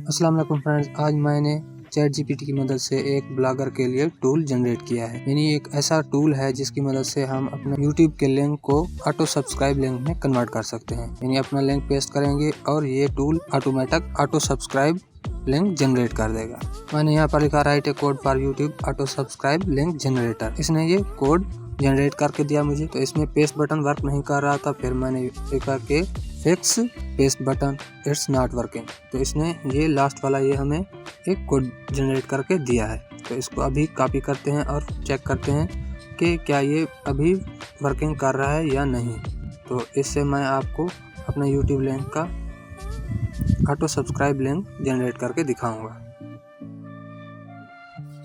अस्सलाम वालेकुम फ्रेंड्स, आज मैंने चैट जीपीटी की मदद से एक ब्लॉगर के लिए टूल जनरेट किया है। यानी एक ऐसा टूल है जिसकी मदद से हम अपने यूट्यूब के लिंक को ऑटो सब्सक्राइब लिंक में कन्वर्ट कर सकते हैं। यानी अपना लिंक पेस्ट करेंगे और ये tool automatic auto subscribe link generate कर देगा। मैंने यहाँ पर लिखा right A code for YouTube auto subscribe link generator. इसने ये कोड जनरेट करके दिया मुझे। तो इसमें पेस्ट बटन वर्क नहीं कर रहा था, फिर मैंने लिखा कि fix paste button it's not working. तो इसने ये लास्ट वाला ये हमें एक कोड जनरेट करके दिया है। तो इसको अभी कॉपी करते हैं और चेक करते हैं कि क्या ये अभी वर्किंग कर रहा है या नहीं। तो इससे मैं आपको अपना यूट्यूब लिंक का ऑटो सब्सक्राइब लिंक जनरेट करके दिखाऊंगा।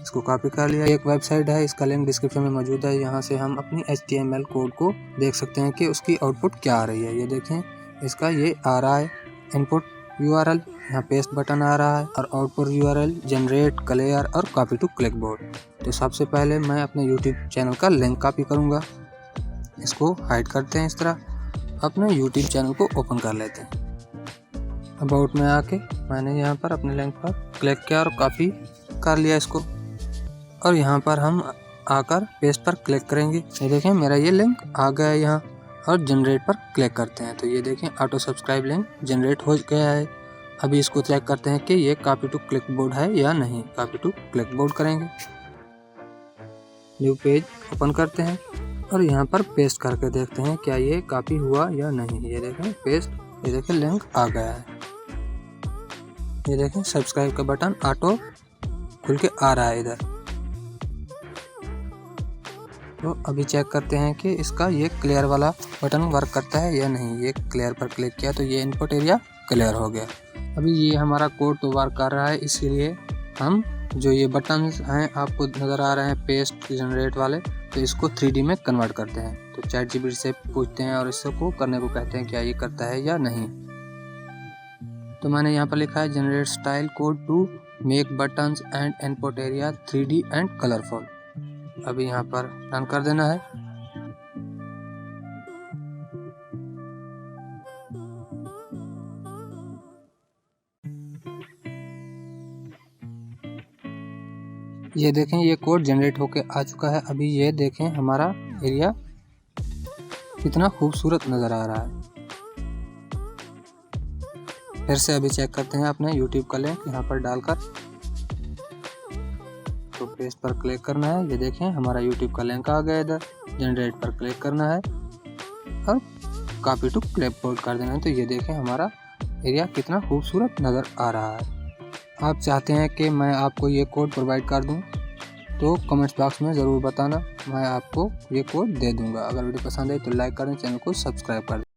इसको कॉपी कर लिया। एक वेबसाइट है, इसका लिंक डिस्क्रिप्शन में मौजूद है। यहाँ से हम अपनी HTML कोड को देख सकते हैं कि उसकी आउटपुट क्या आ रही है। ये देखें, इसका ये आ रहा है इनपुट URL, यहाँ पेस्ट बटन आ रहा है और आउटपुट URL जनरेट, क्लियर और कॉपी टू क्लिकबोर्ड। तो सबसे पहले मैं अपने YouTube चैनल का लिंक कॉपी करूँगा। इसको हाइड करते हैं। इस तरह अपने YouTube चैनल को ओपन कर लेते हैं। अबाउट में आके मैंने यहाँ पर अपने लिंक पर क्लिक किया और कॉपी कर लिया इसको। और यहाँ पर हम आकर पेस्ट पर क्लिक करेंगे। ये देखें, मेरा ये लिंक आ गया है यहाँ। और जनरेट पर क्लिक करते हैं तो ये देखें ऑटो सब्सक्राइब लिंक जनरेट हो गया है। अभी इसको चेक करते हैं कि ये कॉपी टू क्लिकबोर्ड है या नहीं। कॉपी टू क्लिकबोर्ड करेंगे, न्यू पेज ओपन करते हैं और यहाँ पर पेस्ट करके देखते हैं क्या ये कॉपी हुआ या नहीं। ये देखें पेस्ट, ये देखें लिंक आ गया है। ये देखें सब्सक्राइब का बटन ऑटो खुल के आ रहा है इधर। तो अभी चेक करते हैं कि इसका ये क्लियर वाला बटन वर्क करता है या नहीं। ये क्लियर पर क्लिक किया तो ये इनपुट एरिया क्लियर हो गया। अभी ये हमारा कोड तो वर्क कर रहा है, इसलिए हम जो ये बटन्स हैं आपको नज़र आ रहे हैं पेस्ट जनरेट वाले, तो इसको 3D में कन्वर्ट करते हैं। तो चैट जीपीटी से पूछते हैं और इसको करने को कहते हैं क्या ये करता है या नहीं। तो मैंने यहाँ पर लिखा है generate style code to make buttons and input area 3D and colourful. अभी यहाँ पर रन कर देना है। ये देखें ये कोड जनरेट होके आ चुका है। अभी ये देखें हमारा एरिया कितना खूबसूरत नज़र आ रहा है। फिर से अभी चेक करते हैं अपने YouTube का लिंक यहाँ पर डालकर। तो पेस्ट पर क्लिक करना है। ये देखें हमारा YouTube का लिंक आ गया इधर। जनरेट पर क्लिक करना है और कॉपी टू क्लिपबोर्ड कर देना है। तो ये देखें हमारा एरिया कितना खूबसूरत नज़र आ रहा है। आप चाहते हैं कि मैं आपको ये कोड प्रोवाइड कर दूं तो कमेंट्स बॉक्स में ज़रूर बताना, मैं आपको ये कोड दे दूंगा। अगर वीडियो पसंद आए तो लाइक करें, चैनल को सब्सक्राइब कर दें।